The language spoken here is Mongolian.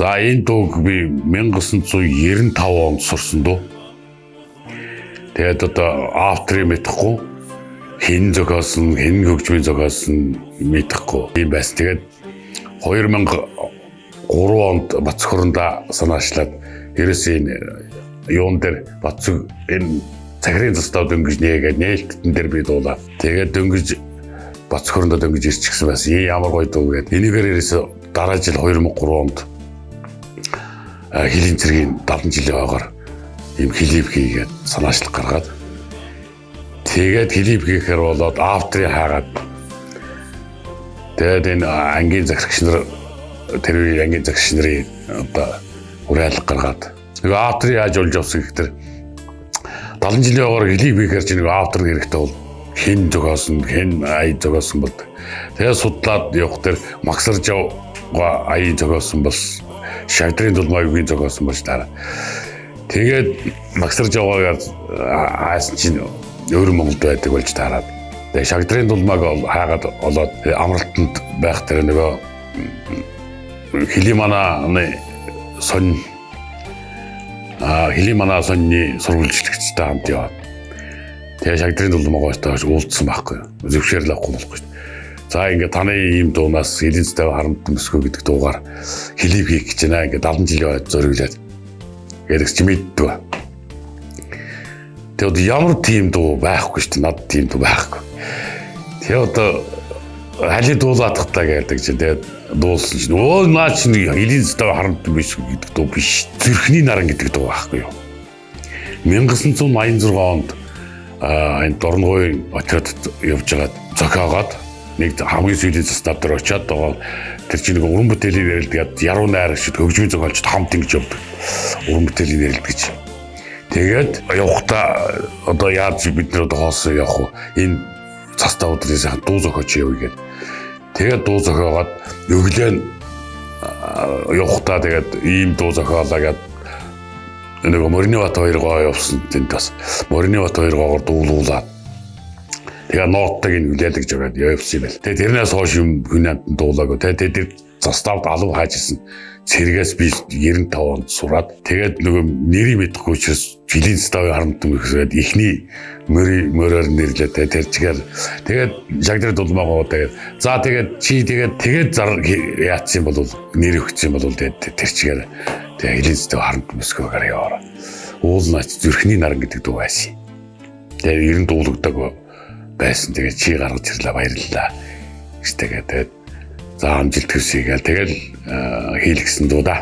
За энэ дууг би 1995 онд сурсан дуу. Тэгээд одоо автор мэдэхгүй хэн зохиосон, хэн хөгжмийн зохиосон мэдэхгүй юм байсан. Тэгээд 2003 онд Бацхөрөндө санаачлаад ерөөсөө энэ юун дээр Бацэг энэ цагрын застав дөнгөж нээгээд нээлттэн дээр би дуулаа. Тэгээд дөнгөж Бацхөрөндө дөнгөж ирчихсэн байсан. Ямар гоё дуу гэдэг. Энийгээр ерөөсөө дараа жил 2003 онд Хилийн цэргийн 70 жилийн хойгоор ийм клип хийгээд санаачлах гаргаад тэгээд клип хийхээр болоод авторыг хаагаад тэгээд энэ ангийн загсагч нар тэр үеийн ангийн загсагч нарын одоо уриалга гаргаад нэг авторыг яаж олж авсан гэхээр 70 жилийн хойгоор клип хийхээр чинь нэг автор хэрэгтэй бол хэн зохиосон хэн ая зохиосон бол тэгээд судлаад явах тэр Максаржав ая зохиосон бол Шагдрын дулмаагийн зохиосон болж дараа. Тэгээд Максаржавгаар хаасан чинь өөр Монголд байдаг болж тараад. Тэгээд Шагдрын дулмааг хаагаад олоод амралтанд байх тэр нөгөө Хилиманы сонь Хилиманы соньны сурвалжлагчтай хамт яваад. Тэгээд Шагдрын дулмаагаар тааш уулзсан байхгүй. Зөвшөөрөл авахгүй болохгүй. За ингээд таны ийм дуунаас Хилийн цэцтэй харамт мөсгөө гэдэг дуугаар клип хийх гэж байна. Ингээд 70 жилийн хойд зориглаад яригч мэддэг. Тэгээд ямар тийм дуу байхгүй шүү дээ. Над тийм дуу байхгүй. Тэгээд одоо хали дуулаад тахтаа гэдэг чинь тэгээд дуулсан чинь өө наа чинь Хилийн цэцтэй харамт мөсгөө гэдэг дуу биш. Зүрхний наран гэдэг дуу байхгүй юу. 1986 онд энэ Дорногойн отряд явж байгаад зохиогоод нэг хамгийн сүүлийн застав дээр очиад байгаа тэр чинь нэг уран бүтээлийн ярилдаг яруу найр шиг хөгжмийн зохиолчд хамт ингэж явдаг уран бүтээлийн ярилдаг гэж. Тэгээд явахдаа одоо яаж бид нэр одоо хоосон явах вэ? Энэ застав өдрөөс дуу зохиоч явъя гэдэг. Тэгээд дуу зохиогоод өглөө явахдаа тэгээд ийм дуу зохиолоо гэдэг нэг Мориниват 2 гоо явсан тэнд бас Мориниват 2 гоогоор дуулуулаад тэгээ ноттыг нь үлээдэг гэж байгаа явсан юм байл. Тэгээ тэрнээс хойш юм хүн амтнд дуулаагүй. Тэгээ тэр заставд алуу хаажсэн цэргээс би 95 онд сураад тэгээд нөгөө нэрийг мэдэхгүй учраас Хилийн цэцтэй харамт мөсгөөд ихний мөрөөр нэрлээ тэрчгээр тэгээд Шагдрын дулмаагаа тэгээд за тэгээд чи тэгээд зар яатсан бол нэр өгсөн бол тэрчгээр тэгээд Хилийн цэцтэй харамт мөсгөөгээр яваа. Уулнаач зүрхний наран гэдэг дуу байсан. Тэгээд 90 дуулагддаг байсан. Тэгээд чи гаргаж ирлээ баярлалаа. Тэгээд за амжилт хүсье гээл тэгэл хийлгсэн дуу да.